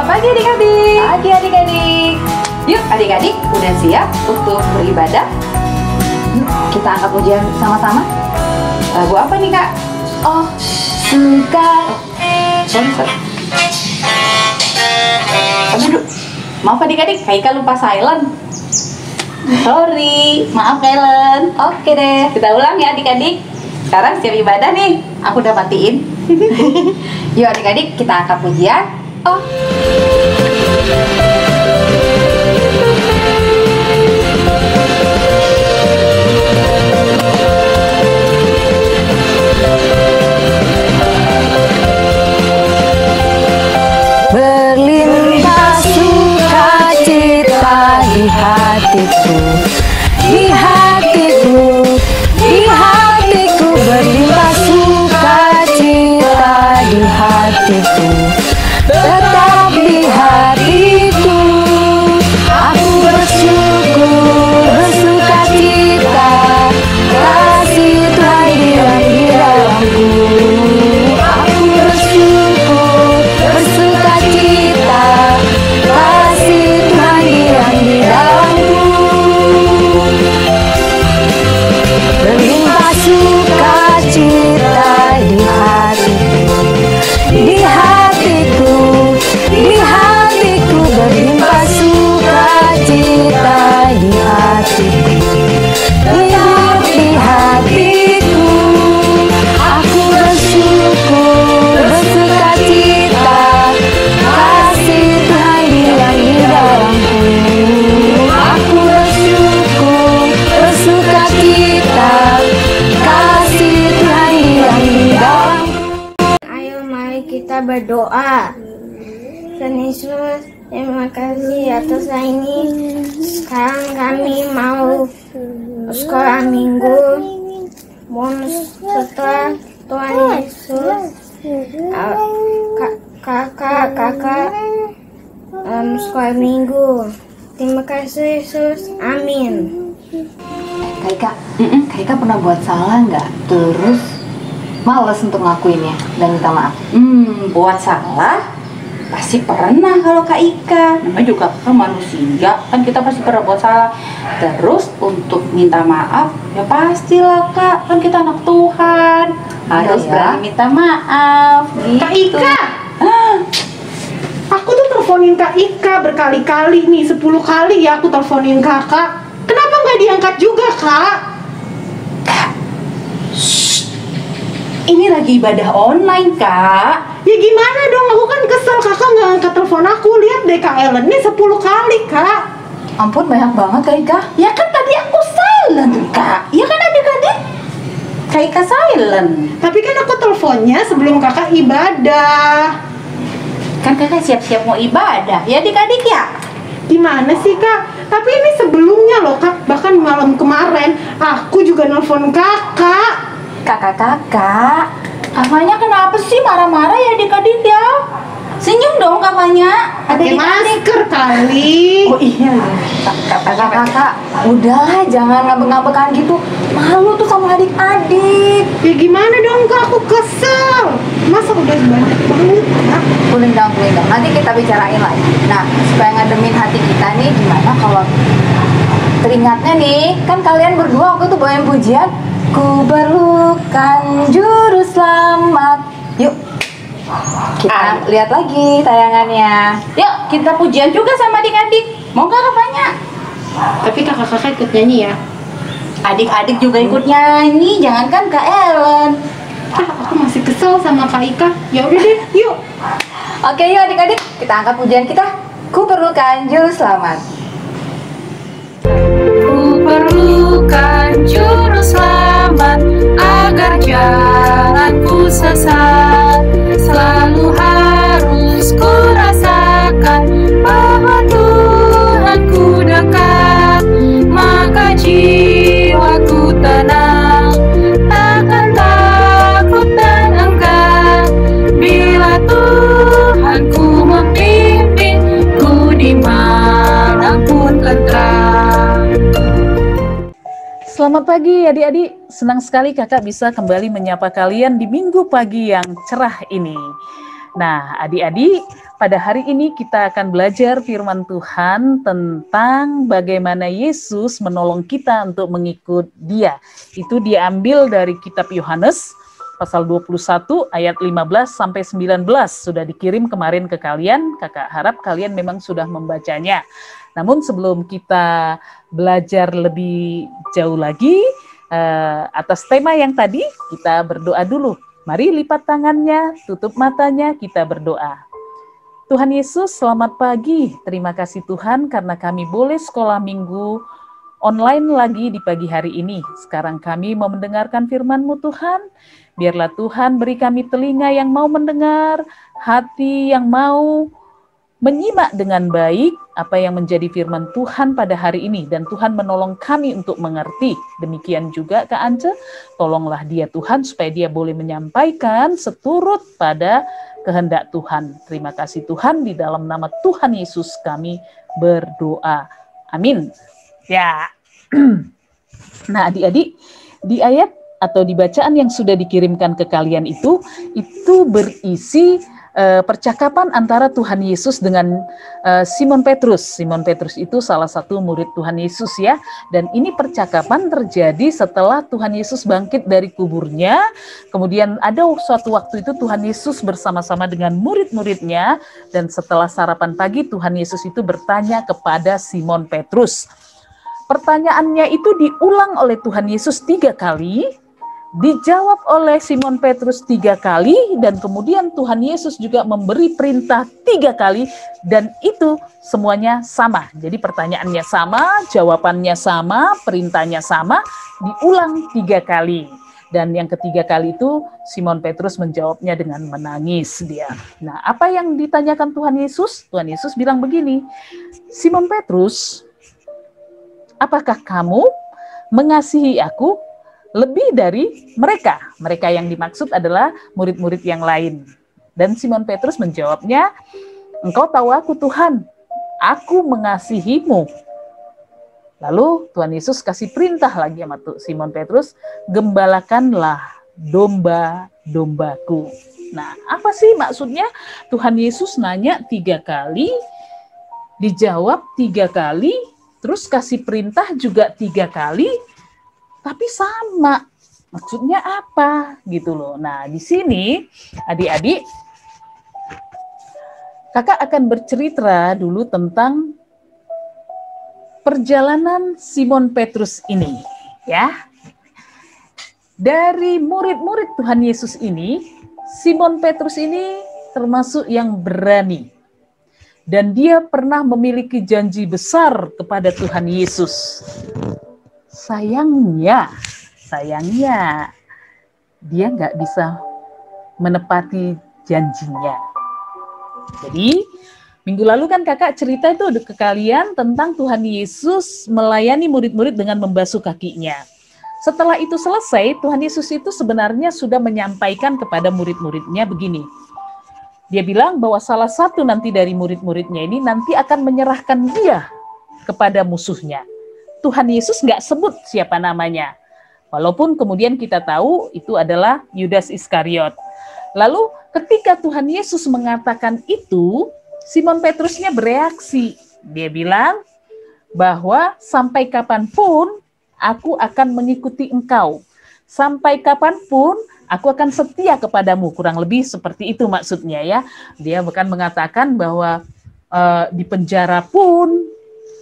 Selamat pagi adik-adik. Pagi adik-adik. Yuk adik-adik, udah siap untuk beribadah? Yuk kita angkat pujian sama-sama. Lagu apa nih kak? Oh, suka. Sorry. Aduh, maaf adik-adik, Kak Ika lupa silent. Sorry, maaf Kailen. Oke deh, kita ulang ya adik-adik. Sekarang siap ibadah nih, aku udah matiin. Yuk adik-adik, kita angkat pujian. Oh. Berlimpah sukacita di hatiku, di hatiku, di hatiku, berlimpah sukacita di hatiku, tetap di hatiku. Aku bersyukur, bersukacita, kasih Tuhan diam di dalamku. Aku bersyukur, bersukacita, kasih Tuhan diam di dalamku. Berlimpah sukacita di hatiku, di hatiku, di hatiku, berlimpah sukacita di hatiku, hidup di hatiku. Aku bersyukur, bersukacita, kasih Tuhan diam di dalamku. Aku bersyukur, bersukacita, kasih Tuhan diam di dalamku. Ayo mari kita berdoa. Tuhan Yesus, terima kasih atas hari ini. Sekarang kami mau sekolah minggu. Mohon setelah Tuhan Yesus, kakak sekolah minggu. Terima kasih Yesus, amin. Kak Ika pernah buat salah nggak? Terus males untuk ngakuinnya dan minta maaf? Buat salah? Pasti pernah kalau Kak Ika. Namanya juga kan manusia, kan kita pasti pernah buat salah. Terus untuk minta maaf, ya pastilah Kak, kan kita anak Tuhan. Harus berani minta maaf. Gitu. Kak Ika! Aku tuh teleponin Kak Ika berkali-kali nih, 10 kali ya aku teleponin kakak. Kenapa nggak diangkat juga Kak? Ini lagi ibadah online Kak. Ya gimana dong, aku kan kesel kakak nggak angkat telepon aku. Lihat deh Kak Ellen, ini 10 kali Kak. Ampun banyak banget Kak Ika. Ya kan tadi aku silent Kak. Ya kan adik-adik? Kak Ika silent. Tapi kan aku teleponnya sebelum kakak ibadah. Kan kakak siap-siap mau ibadah ya adik-adik ya? Gimana sih Kak? Tapi ini sebelumnya loh Kak. Bahkan malam kemarin aku juga nelfon kakak. Kakak, kakaknya kenapa sih marah-marah ya adik-adik ya? Senyum dong kakaknya. Pakai masker kali. Oh iya. Kakak, udahlah jangan ngambek-ngambekan gitu. Malu tuh sama adik-adik. Ya gimana dong Kak, aku kesel. Masa udah banyak banget Kak? Cooling down. Nanti kita bicarain lagi. Nah, supaya ngademin hati kita nih, gimana kalau teringatnya nih, kan kalian berdua waktu tuh bawain pujian, ku perlukan juru selamat. Yuk, kita lihat lagi tayangannya. Yuk, kita pujian juga sama adik-adik. Mau nggak kakaknya? Tapi kakak-kakak ikut nyanyi ya? Adik-adik juga ikut nyanyi, jangankan Kak Ellen. Aku masih kesel sama Kak Ika. Ya udah deh, yuk. Oke, yuk adik-adik, kita angkat pujian kita. Ku perlukan juru selamat. Ku perlukan juru selamat agar jalanku sesat. Selalu harus ku rasakan bahwa Tuhanku dekat. Maka jiwaku tenang, takkan takut dan enggan bila Tuhanku memimpinku dimanapun tentram. Selamat pagi adik-adik, senang sekali kakak bisa kembali menyapa kalian di minggu pagi yang cerah ini. Nah, adik-adik, pada hari ini kita akan belajar firman Tuhan tentang bagaimana Yesus menolong kita untuk mengikut Dia. Itu diambil dari kitab Yohanes pasal 21 ayat 15 sampai 19. Sudah dikirim kemarin ke kalian. Kakak harap kalian memang sudah membacanya. Namun sebelum kita belajar lebih jauh lagi atas tema yang tadi, kita berdoa dulu. Mari lipat tangannya, tutup matanya, kita berdoa. Tuhan Yesus, selamat pagi. Terima kasih Tuhan karena kami boleh sekolah minggu online lagi di pagi hari ini. Sekarang kami mau mendengarkan firman-Mu Tuhan. Biarlah Tuhan beri kami telinga yang mau mendengar, hati yang mau menyimak dengan baik apa yang menjadi firman Tuhan pada hari ini. Dan Tuhan menolong kami untuk mengerti. Demikian juga Kak Ance, tolonglah dia Tuhan supaya dia boleh menyampaikan seturut pada kehendak Tuhan. Terima kasih Tuhan, di dalam nama Tuhan Yesus kami berdoa. Amin. Ya. Nah adik-adik, di ayat atau di bacaan yang sudah dikirimkan ke kalian itu berisi percakapan antara Tuhan Yesus dengan Simon Petrus. Simon Petrus itu salah satu murid Tuhan Yesus ya. Dan ini percakapan terjadi setelah Tuhan Yesus bangkit dari kuburnya. Kemudian ada suatu waktu itu Tuhan Yesus bersama-sama dengan murid-muridnya. Dan setelah sarapan pagi Tuhan Yesus itu bertanya kepada Simon Petrus. Pertanyaannya itu diulang oleh Tuhan Yesus 3 kali. Dijawab oleh Simon Petrus 3 kali, dan kemudian Tuhan Yesus juga memberi perintah 3 kali, dan itu semuanya sama. Jadi pertanyaannya sama, jawabannya sama, perintahnya sama, diulang 3 kali. Dan yang ketiga kali itu Simon Petrus menjawabnya dengan menangis dia. Nah, apa yang ditanyakan Tuhan Yesus? Tuhan Yesus bilang begini, Simon Petrus, apakah kamu mengasihi aku lebih dari mereka? Mereka yang dimaksud adalah murid-murid yang lain. Dan Simon Petrus menjawabnya, engkau tahu aku Tuhan, aku mengasihimu. Lalu Tuhan Yesus kasih perintah lagi sama Simon Petrus, gembalakanlah domba-dombaku. Nah, apa sih maksudnya? Tuhan Yesus nanya 3 kali, dijawab 3 kali, terus kasih perintah juga 3 kali, tapi sama. Maksudnya apa? Gitu loh. Nah, di sini adik-adik, kakak akan bercerita dulu tentang perjalanan Simon Petrus ini, ya. Dari murid-murid Tuhan Yesus ini, Simon Petrus ini termasuk yang berani. Dan dia pernah memiliki janji besar kepada Tuhan Yesus. Sayangnya dia nggak bisa menepati janjinya. Jadi minggu lalu kan kakak cerita itu ke kalian tentang Tuhan Yesus melayani murid-murid dengan membasuh kakinya. Setelah itu selesai, Tuhan Yesus itu sebenarnya sudah menyampaikan kepada murid-muridnya begini. Dia bilang bahwa salah satu nanti dari murid-muridnya ini nanti akan menyerahkan dia kepada musuhnya. Tuhan Yesus nggak sebut siapa namanya. Walaupun kemudian kita tahu itu adalah Yudas Iskariot. Lalu ketika Tuhan Yesus mengatakan itu, Simon Petrusnya bereaksi. Dia bilang bahwa sampai kapanpun aku akan mengikuti engkau. Sampai kapanpun aku akan setia kepadamu. Kurang lebih seperti itu maksudnya ya. Dia bukan mengatakan bahwa di penjara pun,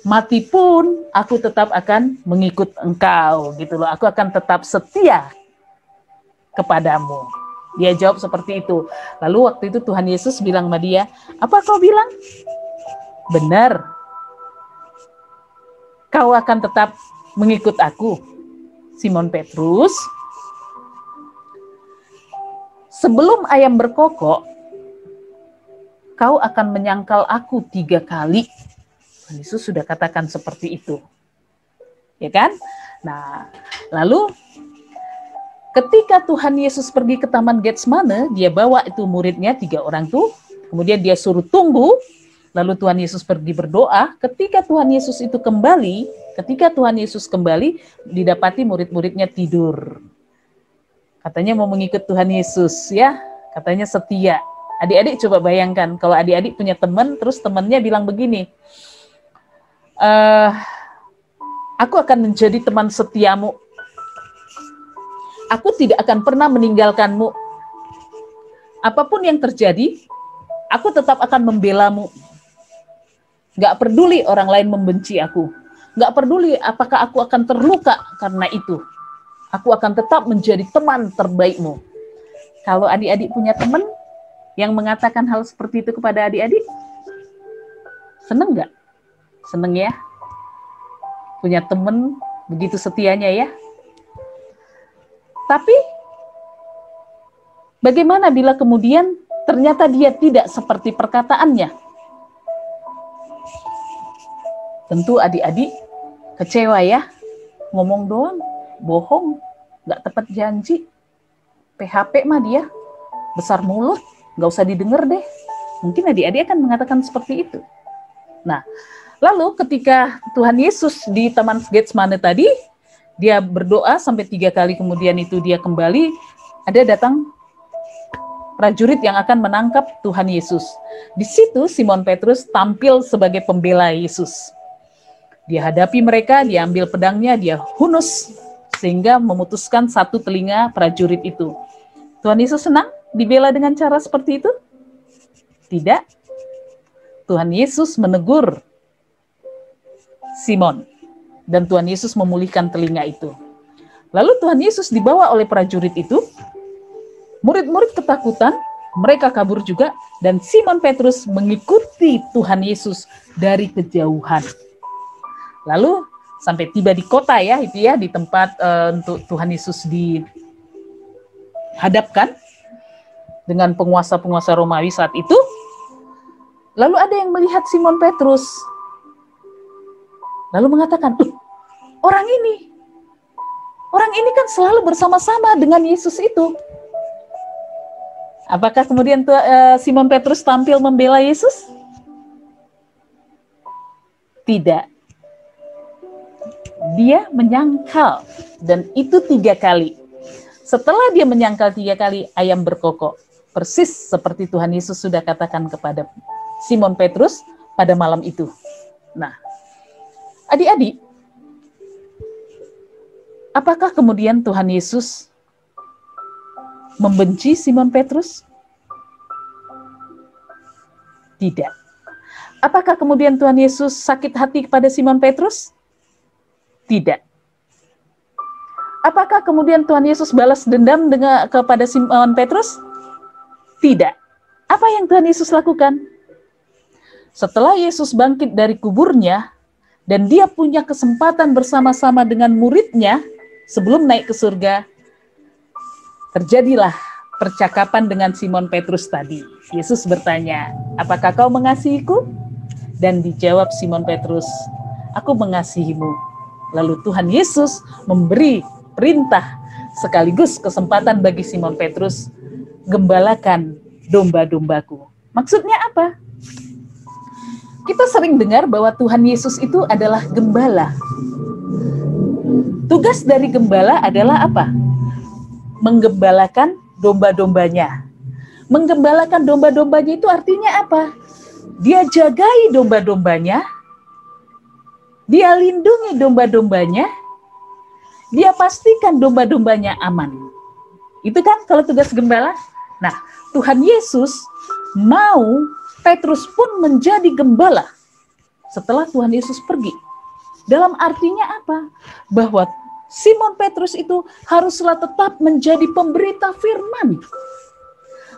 mati pun aku tetap akan mengikut engkau gitu loh. Aku akan tetap setia kepadamu. Dia jawab seperti itu. Lalu waktu itu Tuhan Yesus bilang sama dia, apa kau bilang? Benar. Kau akan tetap mengikut aku, Simon Petrus. Sebelum ayam berkokok, kau akan menyangkal aku 3 kali. Yesus sudah katakan seperti itu. Ya kan? Nah, lalu ketika Tuhan Yesus pergi ke Taman Getsemane, dia bawa itu muridnya 3 orang tuh, kemudian dia suruh tunggu, lalu Tuhan Yesus pergi berdoa. Ketika Tuhan Yesus kembali, didapati murid-muridnya tidur. Katanya mau mengikut Tuhan Yesus ya, katanya setia. Adik-adik coba bayangkan, kalau adik-adik punya teman, terus temannya bilang begini, aku akan menjadi teman setiamu. Aku tidak akan pernah meninggalkanmu. Apapun yang terjadi, aku tetap akan membelamu. Gak peduli orang lain membenci aku. Gak peduli apakah aku akan terluka karena itu. Aku akan tetap menjadi teman terbaikmu. Kalau adik-adik punya teman yang mengatakan hal seperti itu kepada adik-adik, seneng gak? Seneng ya? Punya teman begitu setianya ya? Tapi bagaimana bila kemudian ternyata dia tidak seperti perkataannya? Tentu adik-adik kecewa ya, ngomong doang, bohong, gak tepat janji. PHP mah dia, besar mulut, gak usah didengar deh. Mungkin adik-adik akan mengatakan seperti itu. Nah, lalu ketika Tuhan Yesus di Taman Getsemane tadi, dia berdoa sampai 3 kali, kemudian itu dia kembali, ada datang prajurit yang akan menangkap Tuhan Yesus. Di situ Simon Petrus tampil sebagai pembela Yesus. Dia hadapi mereka, dia ambil pedangnya, dia hunus, sehingga memutuskan satu telinga prajurit itu. Tuhan Yesus senang dibela dengan cara seperti itu? Tidak. Tuhan Yesus menegur Simon, dan Tuhan Yesus memulihkan telinga itu. Lalu Tuhan Yesus dibawa oleh prajurit itu, murid-murid ketakutan, mereka kabur juga, dan Simon Petrus mengikuti Tuhan Yesus dari kejauhan. Lalu sampai tiba di kota ya, itu ya, di tempat untuk Tuhan Yesus dihadapkan dengan penguasa-penguasa Romawi saat itu. Lalu ada yang melihat Simon Petrus, lalu mengatakan, orang ini kan selalu bersama-sama dengan Yesus itu. Apakah kemudian Simon Petrus tampil membela Yesus? Tidak. Dia menyangkal, dan itu 3 kali. Setelah dia menyangkal 3 kali, ayam berkokok. Persis seperti Tuhan Yesus sudah katakan kepada Simon Petrus pada malam itu. Nah, adik-adik, apakah kemudian Tuhan Yesus membenci Simon Petrus? Tidak. Apakah kemudian Tuhan Yesus sakit hati kepada Simon Petrus? Tidak. Apakah kemudian Tuhan Yesus balas dendam kepada Simon Petrus? Tidak. Apa yang Tuhan Yesus lakukan? Setelah Yesus bangkit dari kuburnya, dan dia punya kesempatan bersama-sama dengan muridnya sebelum naik ke surga, terjadilah percakapan dengan Simon Petrus tadi. Yesus bertanya, apakah kau mengasihiku? Dan dijawab Simon Petrus, aku mengasihimu. Lalu Tuhan Yesus memberi perintah sekaligus kesempatan bagi Simon Petrus, gembalakan domba-dombaku. Maksudnya apa? Kita sering dengar bahwa Tuhan Yesus itu adalah gembala. Tugas dari gembala adalah apa? Menggembalakan domba-dombanya. Menggembalakan domba-dombanya itu artinya apa? Dia jagai domba-dombanya, dia lindungi domba-dombanya, dia pastikan domba-dombanya aman. Itu kan kalau tugas gembala. Nah, Tuhan Yesus mau Petrus pun menjadi gembala setelah Tuhan Yesus pergi. Dalam artinya apa? Bahwa Simon Petrus itu haruslah tetap menjadi pemberita firman.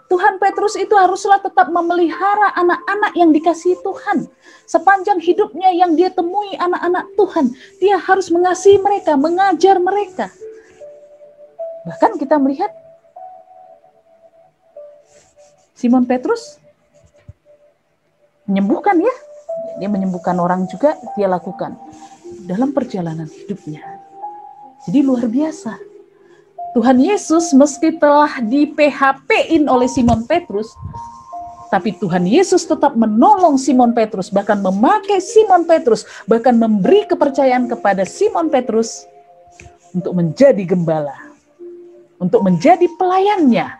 Tuhan Petrus itu haruslah tetap memelihara anak-anak yang dikasihi Tuhan. Sepanjang hidupnya yang dia temui anak-anak Tuhan, dia harus mengasihi mereka, mengajar mereka. Bahkan kita melihat Simon Petrus menyembuhkan ya. Dia menyembuhkan orang juga, dia lakukan dalam perjalanan hidupnya. Jadi luar biasa. Tuhan Yesus meski telah di PHP-in oleh Simon Petrus, tapi Tuhan Yesus tetap menolong Simon Petrus, bahkan memakai Simon Petrus, bahkan memberi kepercayaan kepada Simon Petrus untuk menjadi gembala, untuk menjadi pelayannya.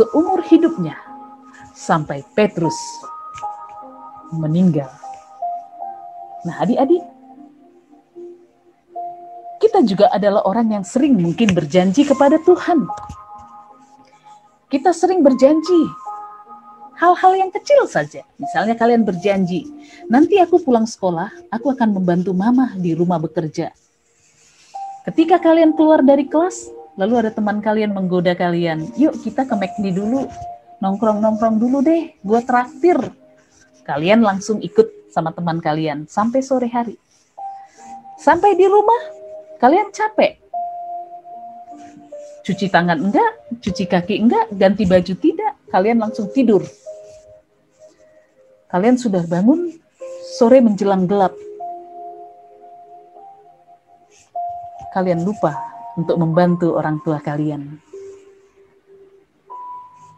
seumur hidupnya sampai Petrus meninggal. Nah, adik-adik, kita juga adalah orang yang sering mungkin berjanji kepada Tuhan. Kita sering berjanji hal-hal yang kecil saja. Misalnya kalian berjanji, nanti aku pulang sekolah, aku akan membantu mama di rumah bekerja. Ketika kalian keluar dari kelas, lalu ada teman kalian menggoda kalian, yuk kita ke McD dulu, nongkrong-nongkrong dulu deh, gue traktir. Kalian langsung ikut sama teman kalian sampai sore hari. Sampai di rumah, kalian capek. Cuci tangan enggak, cuci kaki enggak, ganti baju tidak, kalian langsung tidur. Kalian sudah bangun, sore menjelang gelap. Kalian lupa untuk membantu orang tua kalian.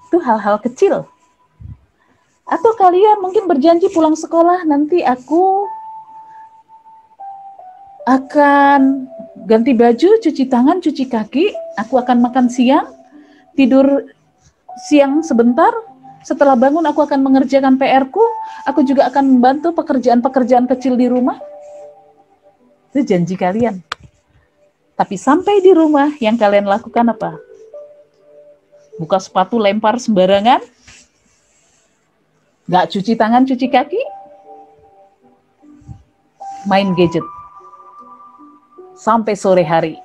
Itu hal-hal kecil. Atau kalian mungkin berjanji pulang sekolah, nanti aku akan ganti baju, cuci tangan, cuci kaki, aku akan makan siang, tidur siang sebentar, setelah bangun aku akan mengerjakan PR-ku, aku juga akan membantu pekerjaan-pekerjaan kecil di rumah. Itu janji kalian. Tapi sampai di rumah, yang kalian lakukan apa? Buka sepatu, lempar sembarangan? Nggak cuci tangan, cuci kaki? Main gadget. Sampai sore hari.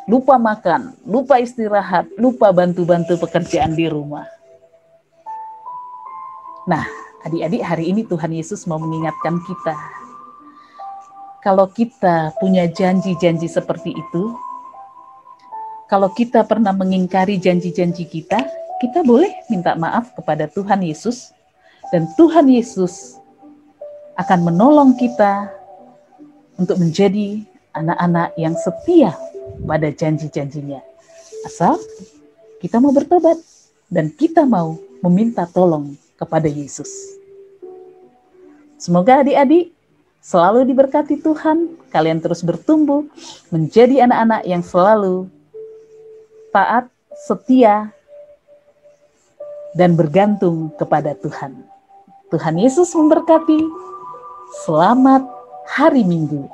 Lupa makan, lupa istirahat, lupa bantu-bantu pekerjaan di rumah. Nah, adik-adik, hari ini Tuhan Yesus mau mengingatkan kita. Kalau kita punya janji-janji seperti itu, kalau kita pernah mengingkari janji-janji kita, kita boleh minta maaf kepada Tuhan Yesus, dan Tuhan Yesus akan menolong kita untuk menjadi anak-anak yang setia pada janji-janjinya. Asal kita mau bertobat dan kita mau meminta tolong kepada Yesus. Semoga adik-adik selalu diberkati Tuhan, kalian terus bertumbuh menjadi anak-anak yang selalu taat, setia, dan bergantung kepada Tuhan. Tuhan Yesus memberkati. Selamat hari Minggu.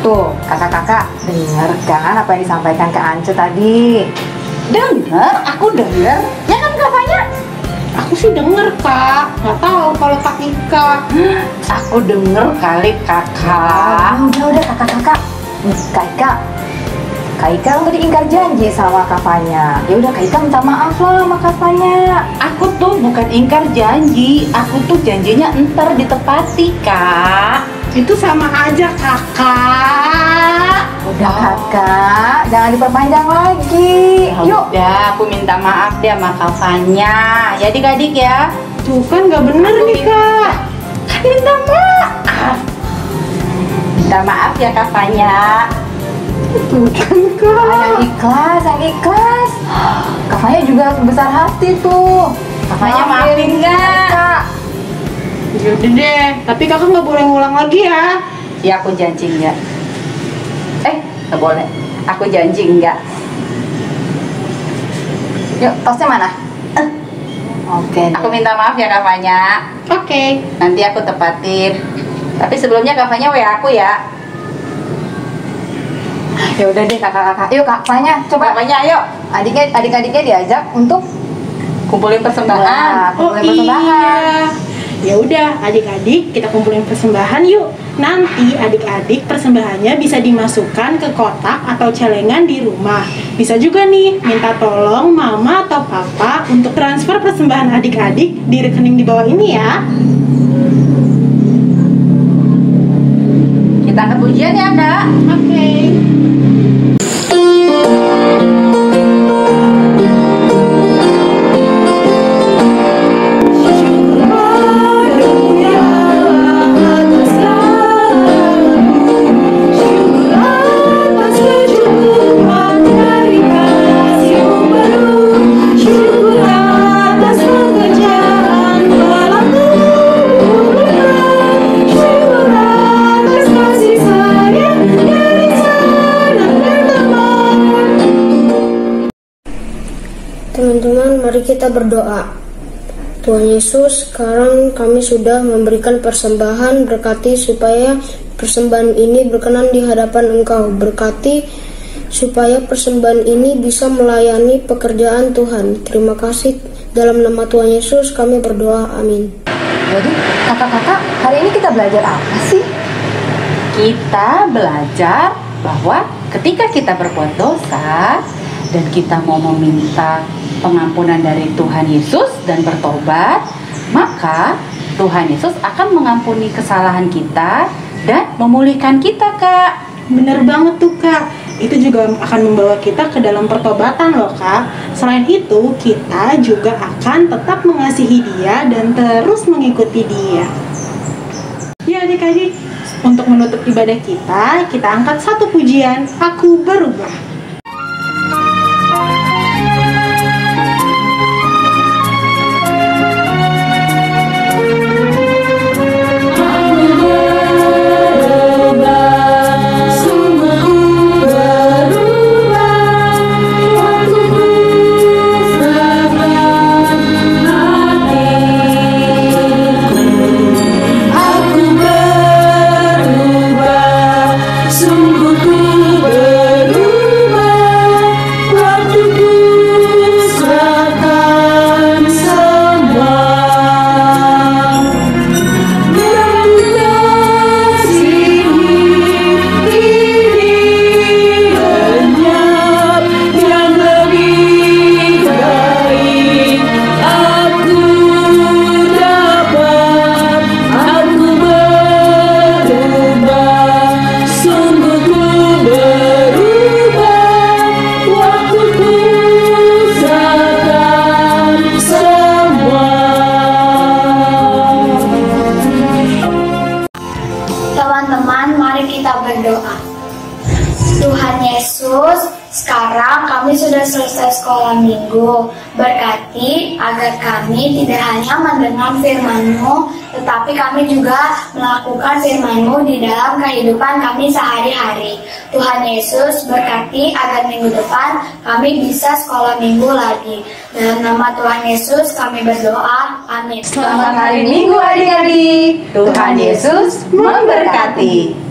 Tuh, kakak-kakak dengar kan apa yang disampaikan Kak Ance tadi? Dengar, aku dengar. Ya kan kakaknya? Aku sih denger Kak, nggak tahu kalau Kak Ika. Aku denger kali kakak. Udah kakak-kakak. Kak Ika udah diingkar janji sama kakaknya. Ya udah Kak Ika minta maaf lah sama kakaknya. Aku tuh bukan ingkar janji, aku tuh janjinya ntar ditepati, Kak. Itu sama aja kakak. Udah kakak, jangan diperpanjang lagi. Yuk. Udah, aku minta maaf deh sama Kavanya. Ya adik-adik ya. Tuh kan nggak bener nih Kak. Kan minta maaf. Minta maaf ya Kavanya. Tuh kan Kak. Yang ikhlas. Kakaknya juga besar hati tuh. Kavanya maafin nggak? Yaudah deh, tapi kakak nggak boleh ngulang lagi ya. Ya aku janji enggak. Nggak boleh. Aku janji enggak. Yuk, tosnya mana? Oke. Aku minta maaf ya Kavanya. Oke. Nanti aku tepatin. Tapi sebelumnya Kavanya WA aku ya. Ya udah deh kakak-kakak. Yuk kakaknya, coba Kavanya ayo adik-adiknya diajak untuk kumpulin persembahan. Iya. Ya udah adik-adik, kita kumpulin persembahan yuk. Nanti adik-adik persembahannya bisa dimasukkan ke kotak atau celengan di rumah. Bisa juga nih minta tolong mama atau papa untuk transfer persembahan adik-adik di rekening di bawah ini ya. Kita angkat pujian ya Kak. Oke. Mari kita berdoa. Tuhan Yesus, sekarang kami sudah memberikan persembahan, berkati supaya persembahan ini berkenan di hadapan Engkau. Berkati supaya persembahan ini bisa melayani pekerjaan Tuhan. Terima kasih, dalam nama Tuhan Yesus kami berdoa, amin. Jadi kakak-kakak, hari ini kita belajar apa sih? Kita belajar bahwa ketika kita berbuat dosa dan kita mau meminta pengampunan dari Tuhan Yesus dan bertobat, maka Tuhan Yesus akan mengampuni kesalahan kita dan memulihkan kita, Kak. Bener banget tuh, Kak. Itu juga akan membawa kita ke dalam pertobatan loh, Kak. Selain itu, kita juga akan tetap mengasihi Dia dan terus mengikuti Dia. Ya adik-adik, untuk menutup ibadah kita angkat satu pujian, Aku Berubah. Teman-teman, mari kita berdoa. Tuhan Yesus, sekarang kami sudah selesai sekolah minggu. Berkati agar kami tidak hanya mendengar firman-Mu, tetapi kami juga melakukan firman-Mu di dalam kehidupan kami sehari-hari. Tuhan Yesus, berkati agar minggu depan kami bisa sekolah minggu lagi. Dalam nama Tuhan Yesus kami berdoa, amin. Selamat hari Minggu adik-adik. Tuhan Yesus memberkati.